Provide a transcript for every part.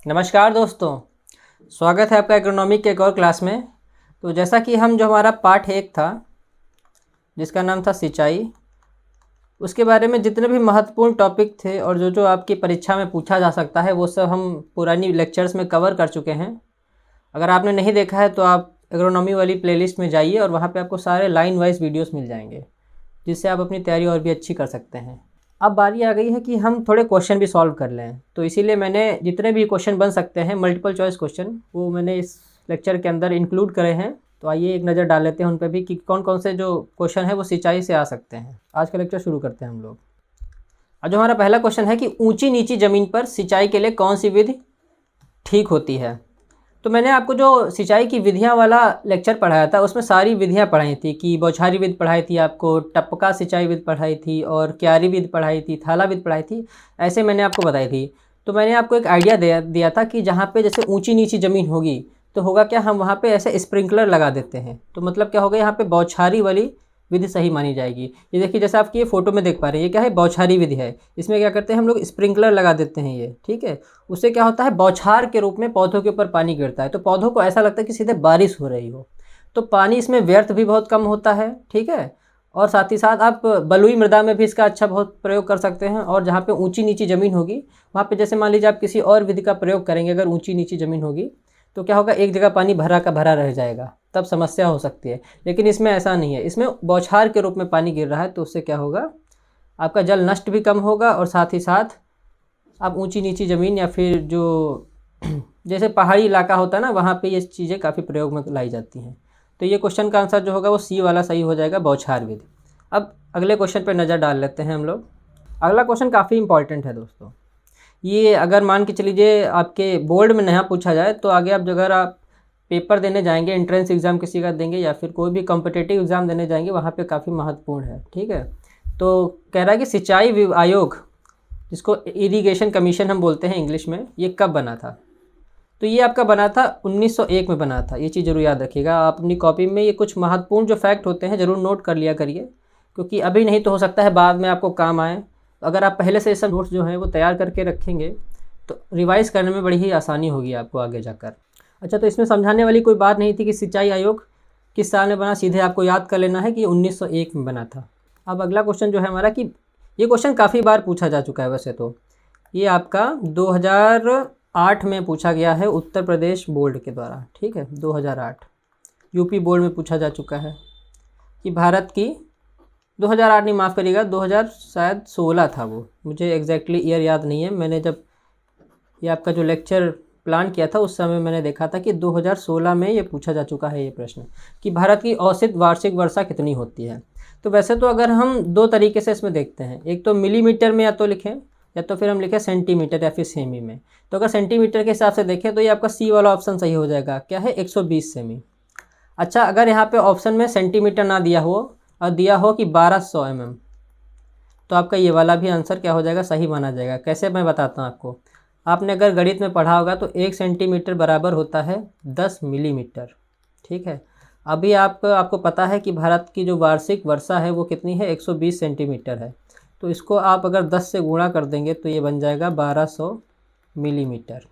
नमस्कार दोस्तों, स्वागत है आपका एग्रोनॉमी के एक और क्लास में। तो जैसा कि हम जो हमारा पार्ट 1 था जिसका नाम था सिंचाई, उसके बारे में जितने भी महत्वपूर्ण टॉपिक थे और जो जो आपकी परीक्षा में पूछा जा सकता है वो सब हम पुरानी लेक्चर्स में कवर कर चुके हैं। अगर आपने नहीं देखा है तो आप एग्रोनॉमी वाली प्लेलिस्ट में जाइए और वहाँ पे आपको सारे लाइन वाइज वीडियोस मिल जाएंगे, जिससे आप अपनी तैयारी और भी अच्छी कर सकते हैं। अब बारी आ गई है कि हम थोड़े क्वेश्चन भी सॉल्व कर लें, तो इसीलिए मैंने जितने भी क्वेश्चन बन सकते हैं मल्टीपल चॉइस क्वेश्चन वो मैंने इस लेक्चर के अंदर इंक्लूड करे हैं। तो आइए एक नज़र डाल लेते हैं उन पर भी कि कौन कौन से जो क्वेश्चन है वो सिंचाई से आ सकते हैं। आज का लेक्चर शुरू करते हैं हम लोग। आज जो हमारा पहला क्वेश्चन है कि ऊंची नीची ज़मीन पर सिंचाई के लिए कौन सी विधि ठीक होती है। तो मैंने आपको जो सिंचाई की विधियां वाला लेक्चर पढ़ाया था उसमें सारी विधियां पढ़ाई थी कि बौछारी विधि पढ़ाई थी, आपको टपका सिंचाई विधि पढ़ाई थी और क्यारी विधि पढ़ाई थी, थाला विधि पढ़ाई थी, ऐसे मैंने आपको बताई थी। तो मैंने आपको एक आइडिया दिया था कि जहाँ पे जैसे ऊंची नीची ज़मीन होगी तो होगा क्या, हम वहाँ पे ऐसे स्प्रिंकलर लगा देते हैं। तो मतलब क्या होगा, यहाँ पे बौछारी वाली विधि सही मानी जाएगी। ये देखिए जैसे आपकी ये फोटो में देख पा रहे हैं, ये क्या है, बौछारी विधि है। इसमें क्या करते हैं हम लोग, स्प्रिंकलर लगा देते हैं ये, ठीक है। उससे क्या होता है, बौछार के रूप में पौधों के ऊपर पानी गिरता है, तो पौधों को ऐसा लगता है कि सीधे बारिश हो रही हो। तो पानी इसमें व्यर्थ भी बहुत कम होता है, ठीक है। और साथ ही साथ आप बलुई मृदा में भी इसका अच्छा बहुत प्रयोग कर सकते हैं। और जहाँ पे ऊंची नीची ज़मीन होगी वहाँ पे जैसे मान लीजिए आप किसी और विधि का प्रयोग करेंगे, अगर ऊंची नीची ज़मीन होगी तो क्या होगा, एक जगह पानी भरा का भरा रह जाएगा, तब समस्या हो सकती है। लेकिन इसमें ऐसा नहीं है, इसमें बौछार के रूप में पानी गिर रहा है, तो उससे क्या होगा, आपका जल नष्ट भी कम होगा और साथ ही साथ आप ऊंची नीची ज़मीन या फिर जो जैसे पहाड़ी इलाका होता है ना, वहाँ पे ये चीज़ें काफ़ी प्रयोग में लाई जाती हैं। तो ये क्वेश्चन का आंसर जो होगा वो सी वाला सही हो जाएगा, बौछार विधि। अब अगले क्वेश्चन पर नज़र डाल लेते हैं हम लोग। अगला क्वेश्चन काफ़ी इंपॉर्टेंट है दोस्तों। ये अगर मान के चलिए आपके बोर्ड में नया पूछा जाए तो आगे आप अगर आप पेपर देने जाएंगे, एंट्रेंस एग्ज़ाम किसी का देंगे या फिर कोई भी कॉम्पिटिटिव एग्ज़ाम देने जाएंगे, वहाँ पे काफ़ी महत्वपूर्ण है, ठीक है। तो कह रहा है कि सिंचाई आयोग, जिसको इरिगेशन कमीशन हम बोलते हैं इंग्लिश में, ये कब बना था। तो ये आपका बना था 1901 में बना था। ये चीज़ ज़रूर याद रखिएगा। आप अपनी कॉपी में ये कुछ महत्वपूर्ण जो फैक्ट होते हैं ज़रूर नोट कर लिया करिए, क्योंकि अभी नहीं तो हो सकता है बाद में आपको काम आए। अगर आप पहले से ये सब नोट्स जो हैं वो तैयार करके रखेंगे तो रिवाइज़ करने में बड़ी ही आसानी होगी आपको आगे जाकर। अच्छा, तो इसमें समझाने वाली कोई बात नहीं थी कि सिंचाई आयोग किस साल में बना, सीधे आपको याद कर लेना है कि 1901 में बना था। अब अगला क्वेश्चन जो है हमारा, कि ये क्वेश्चन काफ़ी बार पूछा जा चुका है वैसे तो। ये आपका 2008 में पूछा गया है उत्तर प्रदेश बोर्ड के द्वारा, ठीक है। 2008 यूपी बोर्ड में पूछा जा चुका है कि भारत की 2008 नहीं, माफ़ करिएगा, 2016 था वो, मुझे एग्जैक्टली ईयर याद नहीं है। मैंने जब ये आपका जो लेक्चर प्लान किया था उस समय मैंने देखा था कि 2016 में ये पूछा जा चुका है ये प्रश्न, कि भारत की औसत वार्षिक वर्षा कितनी होती है। तो वैसे तो अगर हम दो तरीके से इसमें देखते हैं, एक तो मिलीमीटर में या तो लिखें या तो फिर हम लिखें सेंटीमीटर या फिर सेमी में। तो अगर सेंटीमीटर के हिसाब से देखें तो ये आपका सी वाला ऑप्शन सही हो जाएगा, क्या है, 120 सेमी। अच्छा, अगर यहाँ पे ऑप्शन में सेंटीमीटर ना दिया हो और दिया हो कि 1200 mm, तो आपका ये वाला भी आंसर क्या हो जाएगा, सही माना जाएगा। कैसे, मैं बताता हूँ आपको। आपने अगर गणित में पढ़ा होगा तो 1 सेंटीमीटर बराबर होता है 10 मिलीमीटर, ठीक है। अभी आपको पता है कि भारत की जो वार्षिक वर्षा है वो कितनी है, 120 सेंटीमीटर है। तो इसको आप अगर 10 से गुणा कर देंगे तो ये बन जाएगा 1200 मिलीमीटर।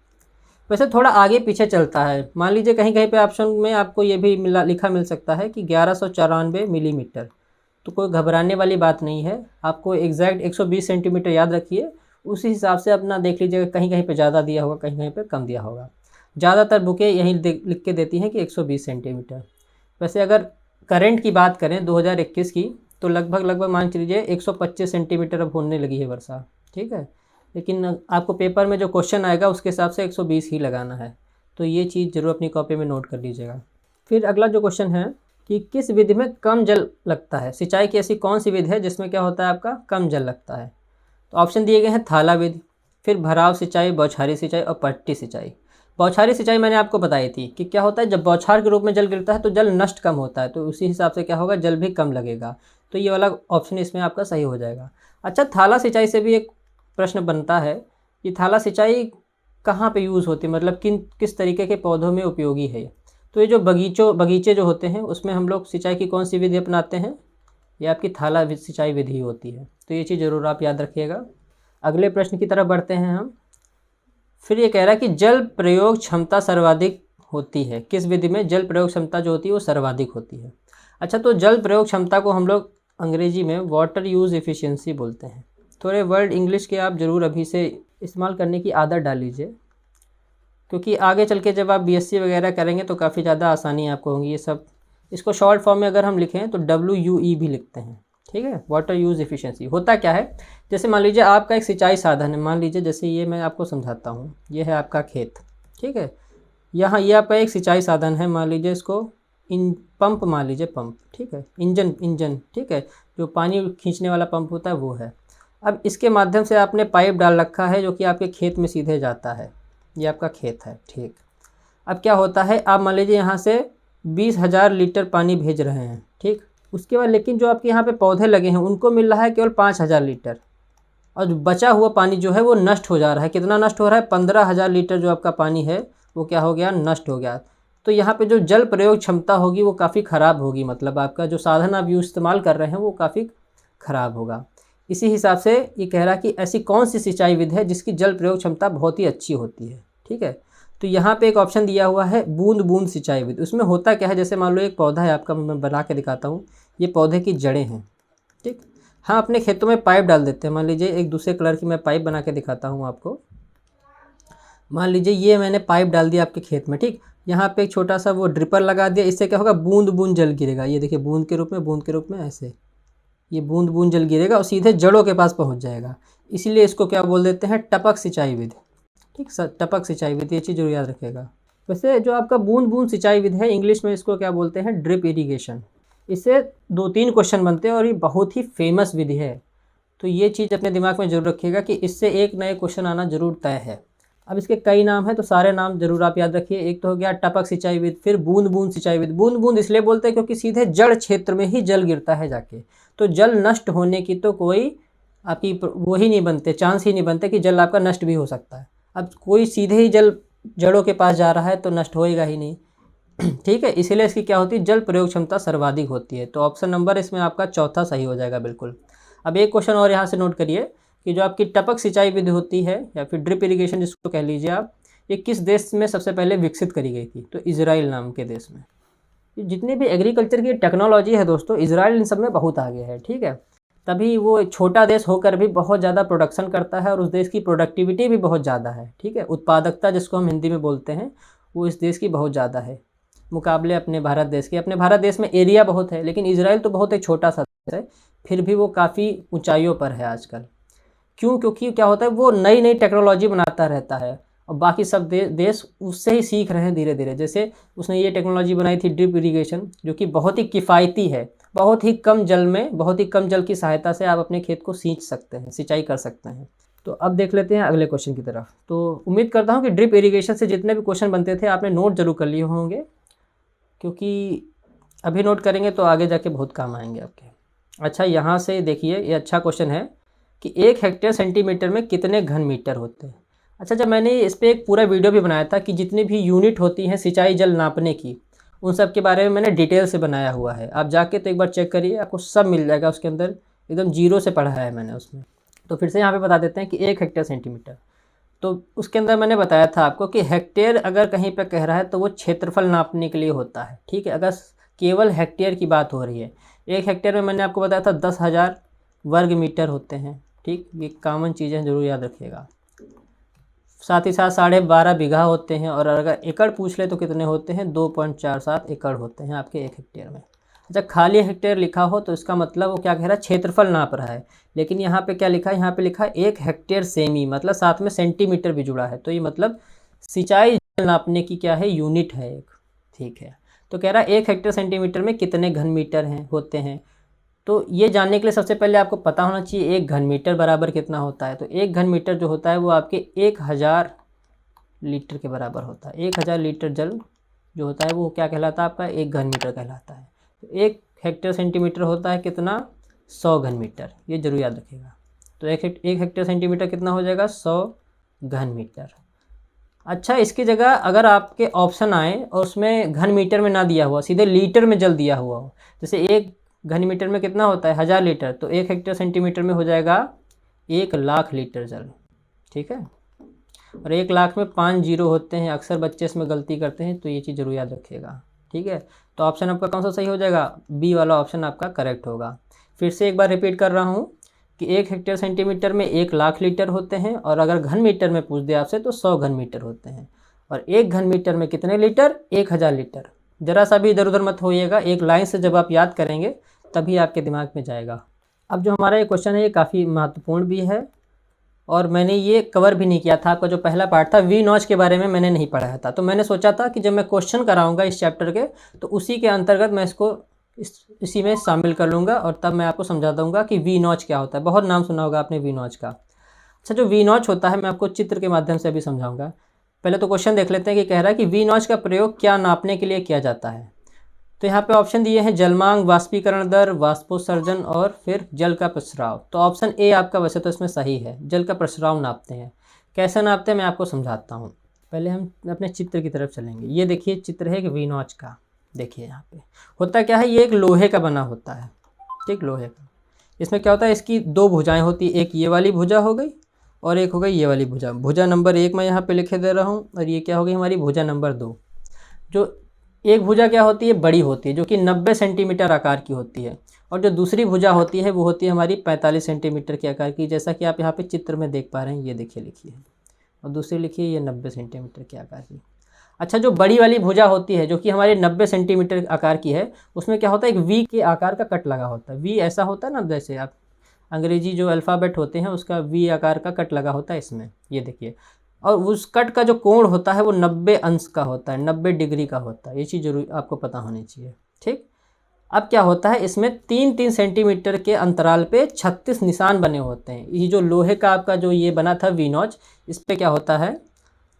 वैसे थोड़ा आगे पीछे चलता है, मान लीजिए कहीं कहीं पे ऑप्शन में आपको ये भी लिखा मिल सकता है कि 1194 मिलीमीटर। तो कोई घबराने वाली बात नहीं है, आपको एग्जैक्ट 120 सेंटीमीटर याद रखिए, उसी हिसाब से अपना देख लीजिएगा, कहीं कहीं पे ज़्यादा दिया होगा, कहीं कहीं पे कम दिया होगा। ज़्यादातर बुकें यहीं लिख के देती हैं कि 120 सेंटीमीटर। वैसे अगर करंट की बात करें 2021 की, तो लगभग मान लीजिए 125 सेंटीमीटर अब होने लगी है वर्षा, ठीक है। लेकिन आपको पेपर में जो क्वेश्चन आएगा उसके हिसाब से 120 ही लगाना है, तो ये चीज़ ज़रूर अपनी कॉपी में नोट कर लीजिएगा। फिर अगला जो क्वेश्चन है कि किस विधि में कम जल लगता है। सिंचाई की ऐसी कौन सी विधि है जिसमें क्या होता है, आपका कम जल लगता है। तो ऑप्शन दिए गए हैं थाला विधि, फिर भराव सिंचाई, बौछारी सिंचाई और पट्टी सिंचाई। बौछारी सिंचाई मैंने आपको बताई थी कि क्या होता है, जब बौछार के रूप में जल गिरता है तो जल नष्ट कम होता है, तो उसी हिसाब से क्या होगा, जल भी कम लगेगा। तो ये वाला ऑप्शन इसमें आपका सही हो जाएगा। अच्छा, थाला सिंचाई से भी एक प्रश्न बनता है कि थाला सिंचाई कहाँ पे यूज़ होती है, मतलब किस तरीके के पौधों में उपयोगी है। तो ये जो बगीचे जो होते हैं उसमें हम लोग सिंचाई की कौन सी विधि अपनाते हैं, ये आपकी थाला सिंचाई विधि होती है। तो ये चीज़ ज़रूर आप याद रखिएगा। अगले प्रश्न की तरफ बढ़ते हैं हम। फिर ये कह रहा है कि जल प्रयोग क्षमता सर्वाधिक होती है, किस विधि में जल प्रयोग क्षमता जो होती है वो सर्वाधिक होती है। अच्छा, तो जल प्रयोग क्षमता को हम लोग अंग्रेजी में वाटर यूज़ एफिशिएंसी बोलते हैं। थोड़े वर्ड इंग्लिश के आप ज़रूर अभी से इस्तेमाल करने की आदत डाल लीजिए, क्योंकि आगे चल के जब आप बीएससी वगैरह करेंगे तो काफ़ी ज़्यादा आसानी आपको होंगी ये सब। इसको शॉर्ट फॉर्म में अगर हम लिखें तो WUE भी लिखते हैं, ठीक है। वाटर यूज़ एफिशिएंसी होता क्या है, जैसे मान लीजिए आपका एक सिंचाई साधन है, मान लीजिए जैसे ये मैं आपको समझाता हूँ, ये है आपका खेत, ठीक है। यहाँ ये आपका एक सिंचाई साधन है, मान लीजिए इसको पंप मान लीजिए, पंप, ठीक है, इंजन, ठीक है, जो पानी खींचने वाला पंप होता है वो है। अब इसके माध्यम से आपने पाइप डाल रखा है जो कि आपके खेत में सीधे जाता है, ये आपका खेत है, ठीक। अब क्या होता है, आप मान लीजिए यहाँ से 20,000 लीटर पानी भेज रहे हैं, ठीक। उसके बाद लेकिन जो आपके यहाँ पे पौधे लगे हैं उनको मिल रहा है केवल 5,000 लीटर, और बचा हुआ पानी जो है वो नष्ट हो जा रहा है। कितना नष्ट हो रहा है, 15,000 लीटर जो आपका पानी है वो क्या हो गया, नष्ट हो गया। तो यहाँ पे जो जल प्रयोग क्षमता होगी वो काफ़ी ख़राब होगी, मतलब आपका जो साधन आप इस्तेमाल कर रहे हैं वो काफ़ी ख़राब होगा। इसी हिसाब से ये कह रहा है कि ऐसी कौन सी सिंचाई विधि है जिसकी जल प्रयोग क्षमता बहुत ही अच्छी होती है, ठीक है। तो यहाँ पे एक ऑप्शन दिया हुआ है बूंद बूंद सिंचाई विधि। उसमें होता क्या है, जैसे मान लो एक पौधा है आपका, मैं बना के दिखाता हूँ, ये पौधे की जड़ें हैं, ठीक। हाँ, अपने खेतों में पाइप डाल देते हैं, मान लीजिए एक दूसरे कलर की मैं पाइप बना के दिखाता हूँ आपको। मान लीजिए ये मैंने पाइप डाल दिया आपके खेत में, ठीक। यहाँ पे एक छोटा सा वो ड्रिपर लगा दिया, इससे क्या होगा, बूंद बूंद जल गिरेगा। ये देखिए बूंद के रूप में ऐसे ये बूंद बूंद जल गिरेगा और सीधे जड़ों के पास पहुँच जाएगा। इसीलिए इसको क्या बोल देते हैं, टपक सिंचाई विधि, ठीक। टपक सिंचाई विधि, ये चीज़ जरूर याद रखिएगा। वैसे जो आपका बूंद बूंद सिंचाई विधि है, इंग्लिश में इसको क्या बोलते हैं, ड्रिप इरीगेशन। इससे 2-3 क्वेश्चन बनते हैं और ये बहुत ही फेमस विधि है। तो ये चीज़ अपने दिमाग में जरूर रखिएगा कि इससे एक नए क्वेश्चन आना जरूर तय है। अब इसके कई नाम हैं, तो सारे नाम जरूर आप याद रखिए। एक तो हो गया टपक सिंचाई विधि, फिर बूंद बूंद सिंचाई विधि। बूंद बूंद इसलिए बोलते हैं क्योंकि सीधे जड़ क्षेत्र में ही जल गिरता है जाके, तो जल नष्ट होने की तो कोई आपकी वो ही नहीं बनते, चांस ही नहीं बनते कि जल आपका नष्ट भी हो सकता है। अब कोई सीधे ही जल जड़ों के पास जा रहा है तो नष्ट होएगा ही नहीं, ठीक है। इसीलिए इसकी क्या होती है, जल प्रयोग क्षमता सर्वाधिक होती है। तो ऑप्शन नंबर इसमें आपका चौथा सही हो जाएगा, बिल्कुल। अब एक क्वेश्चन और यहाँ से नोट करिए कि जो आपकी टपक सिंचाई विधि होती है या फिर ड्रिप इरिगेशन जिसको कह लीजिए आप, ये किस देश में सबसे पहले विकसित करी गई थी, तो इजराइल नाम के देश में। जितनी भी एग्रीकल्चर की टेक्नोलॉजी है दोस्तों, इजराइल इन सब में बहुत आगे है, ठीक है। तभी वो छोटा देश होकर भी बहुत ज़्यादा प्रोडक्शन करता है और उस देश की प्रोडक्टिविटी भी बहुत ज़्यादा है, ठीक है। उत्पादकता जिसको हम हिंदी में बोलते हैं, वो इस देश की बहुत ज़्यादा है मुकाबले अपने भारत देश के। अपने भारत देश में एरिया बहुत है, लेकिन इजराइल तो बहुत एक छोटा सा देश है, फिर भी वो काफ़ी ऊंचाइयों पर है आजकल। क्यों, क्योंकि क्या होता है, वो नई नई टेक्नोलॉजी बनाता रहता है और बाकी सब देश उससे ही सीख रहे हैं धीरे धीरे। जैसे उसने ये टेक्नोलॉजी बनाई थी ड्रिप इरीगेशन, जो कि बहुत ही किफ़ायती है, बहुत ही कम जल में, बहुत ही कम जल की सहायता से आप अपने खेत को सींच सकते हैं, सिंचाई कर सकते हैं। तो अब देख लेते हैं अगले क्वेश्चन की तरफ। तो उम्मीद करता हूँ कि ड्रिप इरीगेशन से जितने भी क्वेश्चन बनते थे आपने नोट जरूर कर लिए होंगे, क्योंकि अभी नोट करेंगे तो आगे जाके बहुत काम आएंगे आपके। अच्छा, यहाँ से देखिए, ये अच्छा क्वेश्चन है कि 1 हेक्टेयर सेंटीमीटर में कितने घन मीटर होते हैं। अच्छा, जब मैंने इस पर एक पूरा वीडियो भी बनाया था कि जितनी भी यूनिट होती हैं सिंचाई जल नापने की, उन सब के बारे में मैंने डिटेल से बनाया हुआ है। आप जाके तो एक बार चेक करिए, आपको सब मिल जाएगा उसके अंदर, एकदम जीरो से पढ़ा है मैंने उसमें। तो फिर से यहाँ पे बता देते हैं कि 1 हेक्टेयर सेंटीमीटर, तो उसके अंदर मैंने बताया था आपको कि हेक्टेयर अगर कहीं पे कह रहा है तो वो क्षेत्रफल नापने के लिए होता है, ठीक है। अगर केवल हेक्टेयर की बात हो रही है, 1 हेक्टेयर में मैंने आपको बताया था 10,000 वर्ग मीटर होते हैं, ठीक। ये कॉमन चीज़ें जरूर याद रखिएगा। साथ ही साथ 12.5 बीघा होते हैं, और अगर एकड़ पूछ ले तो कितने होते हैं, 2.47 एकड़ होते हैं आपके 1 हेक्टेयर में। अच्छा, खाली हेक्टेयर लिखा हो तो इसका मतलब वो क्या कह रहा है, क्षेत्रफल नाप रहा है। लेकिन यहाँ पे क्या लिखा है, यहाँ पे लिखा है 1 हेक्टेयर सेमी, मतलब साथ में सेंटीमीटर भी जुड़ा है, तो ये मतलब सिंचाई जल नापने की क्या है, यूनिट है एक, ठीक है। तो कह रहा है 1 हेक्टेयर सेंटीमीटर में कितने घन मीटर हैं होते हैं। तो ये जानने के लिए सबसे पहले आपको पता होना चाहिए 1 घन मीटर बराबर कितना होता है। तो 1 घन मीटर जो होता है वो आपके 1000 लीटर के बराबर होता है। 1000 लीटर जल जो होता है वो क्या कहलाता है, आपका 1 घन मीटर कहलाता है। तो 1 हेक्टेयर सेंटीमीटर होता है कितना, 100 घन मीटर, ये जरूर याद रखिएगा। तो 1 हेक्टेयर सेंटीमीटर कितना हो जाएगा, 100 घन मीटर। अच्छा, इसकी जगह अगर आपके ऑप्शन आए और उसमें घन मीटर में ना दिया हुआ, सीधे लीटर में जल दिया हुआ हो, जैसे 1 घन मीटर में कितना होता है 1000 लीटर, तो 1 हेक्टेयर सेंटीमीटर में हो जाएगा 1,00,000 लीटर जल। ठीक है, और 1,00,000 में 5 जीरो होते हैं, अक्सर बच्चे इसमें गलती करते हैं, तो ये चीज़ जरूर याद रखिएगा। ठीक है, तो ऑप्शन आपका कौन सा सही हो जाएगा, बी वाला ऑप्शन आपका करेक्ट होगा। फिर से एक बार रिपीट कर रहा हूँ कि 1 हेक्टेयर सेंटीमीटर में 1,00,000 लीटर होते हैं, और अगर घन मीटर में पूछ दे आपसे तो 100 घन मीटर होते हैं, और 1 घन मीटर में कितने लीटर, 1000 लीटर। ज़रा सा भी इधर उधर मत होइएगा, एक लाइन से जब आप याद करेंगे तभी आपके दिमाग में जाएगा। अब जो हमारा ये क्वेश्चन है ये काफ़ी महत्वपूर्ण भी है, और मैंने ये कवर भी नहीं किया था। आपका जो पहला पार्ट था वी नॉच के बारे में मैंने नहीं पढ़ाया था, तो मैंने सोचा था कि जब मैं क्वेश्चन कराऊंगा इस चैप्टर के तो उसी के अंतर्गत मैं इसको इसी में शामिल कर लूँगा, और तब मैं आपको समझा दूँगा कि वी नॉच क्या होता है। बहुत नाम सुना होगा आपने वी नॉच का। अच्छा, जो वी नॉच होता है मैं आपको चित्र के माध्यम से अभी समझाऊँगा। पहले तो क्वेश्चन देख लेते हैं कि कह रहा है कि वी नॉच का प्रयोग क्या नापने के लिए किया जाता है। तो यहाँ पे ऑप्शन दिए हैं जलमांग, वाष्पीकरण दर, वाष्पोत्सर्जन और फिर जल का प्रस्राव। तो ऑप्शन ए आपका वैसे तो इसमें सही है, जल का प्रस्राव नापते हैं। कैसे नापते हैं मैं आपको समझाता हूँ। पहले हम अपने चित्र की तरफ चलेंगे। ये देखिए चित्र है कि वी नॉच का। देखिए यहाँ पे होता क्या है, ये एक लोहे का बना होता है। ठीक, लोहे का। इसमें क्या होता है, इसकी 2 भुजाएँ होती, एक ये वाली भुजा हो गई और एक हो गई ये वाली भुजा। भुजा नंबर 1 मैं यहाँ पे लिखे दे रहा हूँ, और ये क्या हो गई हमारी भुजा नंबर 2। जो एक भुजा क्या होती है, बड़ी होती है, जो कि 90 सेंटीमीटर आकार की होती है, और जो दूसरी भुजा होती है वो होती है हमारी 45 सेंटीमीटर के आकार की, जैसा कि आप यहाँ पे चित्र में देख पा रहे हैं। ये देखिए लिखी है, और दूसरी लिखी है ये 90 सेंटीमीटर के आकार की। अच्छा, जो बड़ी वाली भुजा होती है जो कि हमारे 90 सेंटीमीटर आकार की है, उसमें क्या होता है, एक वी के आकार का कट लगा होता है। वी ऐसा होता है ना, जैसे आप अंग्रेजी जो अल्फ़ाबेट होते हैं उसका वी आकार का कट लगा होता है इसमें, ये देखिए। और उस कट का जो कोण होता है वो 90 अंश का होता है, 90 डिग्री का होता है। ये चीज़ जरूर आपको पता होनी चाहिए। ठीक, अब क्या होता है, इसमें 3-3 सेंटीमीटर के अंतराल पे 36 निशान बने होते हैं। ये जो लोहे का आपका जो ये बना था वी नॉच, इस पर क्या होता है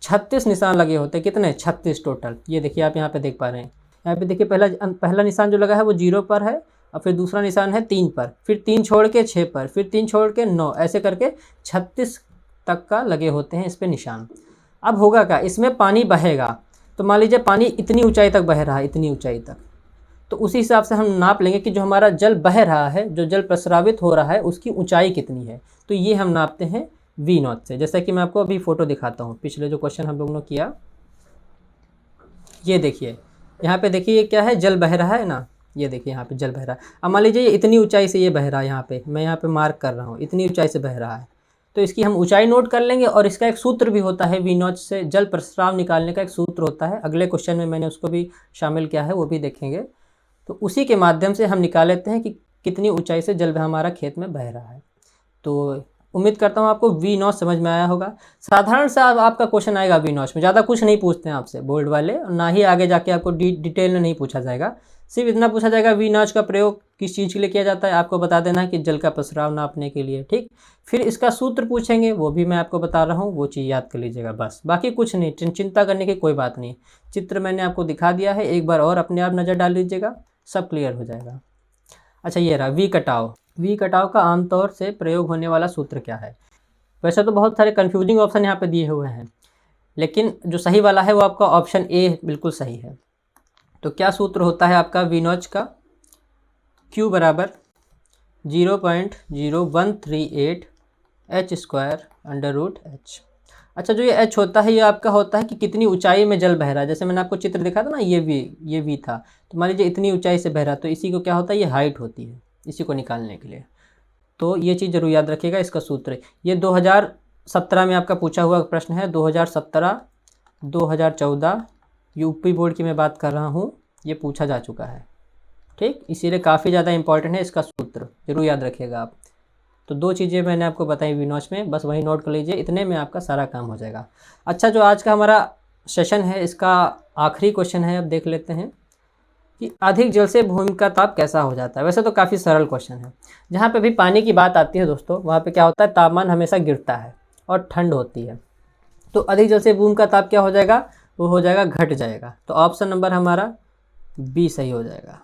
36 निशान लगे होते हैं। कितने, 36 टोटल। ये देखिए आप यहाँ पे देख पा रहे हैं। यहाँ पे देखिए पहला निशान जो लगा है वो 0 पर है, और फिर दूसरा निशान है 3 पर, फिर 3 छोड़ के 6 पर, फिर 3 छोड़ के 9, ऐसे करके 36 तक का लगे होते हैं इस पे निशान। अब होगा क्या, इसमें पानी बहेगा। तो मान लीजिए पानी इतनी ऊंचाई तक बह रहा है, इतनी ऊंचाई तक, तो उसी हिसाब से हम नाप लेंगे कि जो हमारा जल बह रहा है, जो जल प्रस्रावित हो रहा है, उसकी ऊंचाई कितनी है। तो ये हम नापते हैं वी नॉट से। जैसा कि मैं आपको अभी फ़ोटो दिखाता हूँ, पिछले जो क्वेश्चन हम लोगों ने किया, ये देखिए यहाँ पे देखिए क्या है, जल बह रहा है ना, ये देखिए यहाँ पे जल बह रहा है। अब मान लीजिए इतनी ऊंचाई से ये बह रहा है, यहाँ पे मैं यहाँ पे मार्क कर रहा हूँ, इतनी ऊंचाई से बह रहा है, तो इसकी हम ऊंचाई नोट कर लेंगे। और इसका एक सूत्र भी होता है, वी नॉट से जल प्रस्राव निकालने का एक सूत्र होता है। अगले क्वेश्चन में मैंने उसको भी शामिल किया है, वो भी देखेंगे। तो उसी के माध्यम से हम निकाल लेते हैं कि कितनी ऊंचाई से जल हमारा खेत में बह रहा है। तो उम्मीद करता हूँ आपको वी नॉट समझ में आया होगा। साधारण सा आपका क्वेश्चन आएगा वी नॉट में, ज़्यादा कुछ नहीं पूछते हैं आपसे बोर्ड वाले, और ना ही आगे जाके आपको डिटेल में नहीं पूछा जाएगा। सिर्फ इतना पूछा जाएगा वी नॉट का प्रयोग किस चीज़ के लिए किया जाता है, आपको बता देना है कि जल का प्रस्राव नापने के लिए। ठीक, फिर इसका सूत्र पूछेंगे, वो भी मैं आपको बता रहा हूँ, वो चीज़ याद कर लीजिएगा बस, बाकी कुछ नहीं, चिंता करने की कोई बात नहीं। चित्र मैंने आपको दिखा दिया है, एक बार और अपने आप नज़र डाल लीजिएगा, सब क्लियर हो जाएगा। अच्छा, ये रहा वी कटाव। वी कटाव का आमतौर से प्रयोग होने वाला सूत्र क्या है। वैसे तो बहुत सारे कंफ्यूजिंग ऑप्शन यहाँ पे दिए हुए हैं, लेकिन जो सही वाला है वो आपका ऑप्शन ए बिल्कुल सही है। तो क्या सूत्र होता है आपका वी नॉट का, Q बराबर 0.0138 h²/h। अच्छा, जो ये h होता है ये आपका होता है कि कितनी ऊंचाई में जल बह रहा है। जैसे मैंने आपको चित्र दिखा था ना, ये वी था, तो मान लीजिए इतनी ऊंचाई से बह रहा है, तो इसी को क्या होता है, ये हाइट होती है, इसी को निकालने के लिए। तो ये चीज़ जरूर याद रखिएगा, इसका सूत्र ये 2017 में आपका पूछा हुआ प्रश्न है। 2017, 2014 यूपी बोर्ड की मैं बात कर रहा हूँ, ये पूछा जा चुका है। ठीक, इसीलिए काफ़ी ज़्यादा इंपॉर्टेंट है, इसका सूत्र जरूर याद रखिएगा आप। तो 2 चीज़ें मैंने आपको बताई वी नॉट में, बस वही नोट कर लीजिए, इतने में आपका सारा काम हो जाएगा। अच्छा, जो आज का हमारा सेशन है इसका आखिरी क्वेश्चन है, अब देख लेते हैं कि अधिक जल से भूमि का ताप कैसा हो जाता है। वैसे तो काफ़ी सरल क्वेश्चन है। जहाँ पे भी पानी की बात आती है दोस्तों, वहाँ पे क्या होता है, तापमान हमेशा गिरता है और ठंड होती है। तो अधिक जल से भूमि का ताप क्या हो जाएगा, वो हो जाएगा घट जाएगा। तो ऑप्शन नंबर हमारा बी सही हो जाएगा।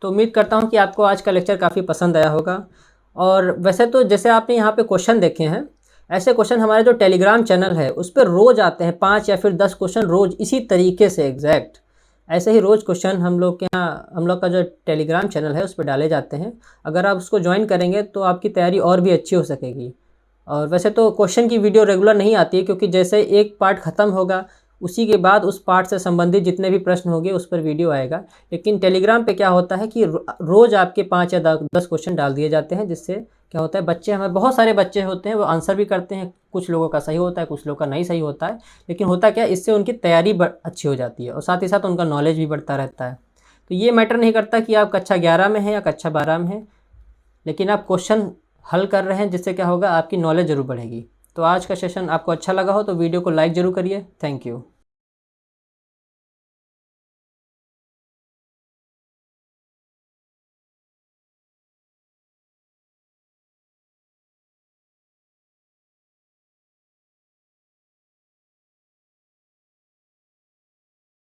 तो उम्मीद करता हूँ कि आपको आज का लेक्चर काफ़ी पसंद आया होगा। और वैसे तो जैसे आपने यहाँ पे क्वेश्चन देखे हैं, ऐसे क्वेश्चन हमारे जो टेलीग्राम चैनल है उस पर रोज़ आते हैं, 5 या फिर 10 क्वेश्चन रोज़ इसी तरीके से एग्जैक्ट। ऐसे ही रोज़ क्वेश्चन हम लोग के यहाँ, हम लोग का जो टेलीग्राम चैनल है उस पर डाले जाते हैं। अगर आप उसको ज्वाइन करेंगे तो आपकी तैयारी और भी अच्छी हो सकेगी। और वैसे तो क्वेश्चन की वीडियो रेगुलर नहीं आती है, क्योंकि जैसे एक पार्ट ख़त्म होगा उसी के बाद उस पार्ट से संबंधित जितने भी प्रश्न होंगे उस पर वीडियो आएगा। लेकिन टेलीग्राम पे क्या होता है कि रोज़ आपके 5 या 10 क्वेश्चन डाल दिए जाते हैं, जिससे क्या होता है, बच्चे, हमें बहुत सारे बच्चे होते हैं वो आंसर भी करते हैं। कुछ लोगों का सही होता है, कुछ लोगों का नहीं सही होता है, लेकिन होता क्या है, इससे उनकी तैयारी अच्छी हो जाती है और साथ ही साथ उनका नॉलेज भी बढ़ता रहता है। तो ये मैटर नहीं करता कि आप कक्षा 11 में हैं या कक्षा 12 में हैं, लेकिन आप क्वेश्चन हल कर रहे हैं, जिससे क्या होगा, आपकी नॉलेज ज़रूर बढ़ेगी। तो आज का सेशन आपको अच्छा लगा हो तो वीडियो को लाइक ज़रूर करिए। Thank you.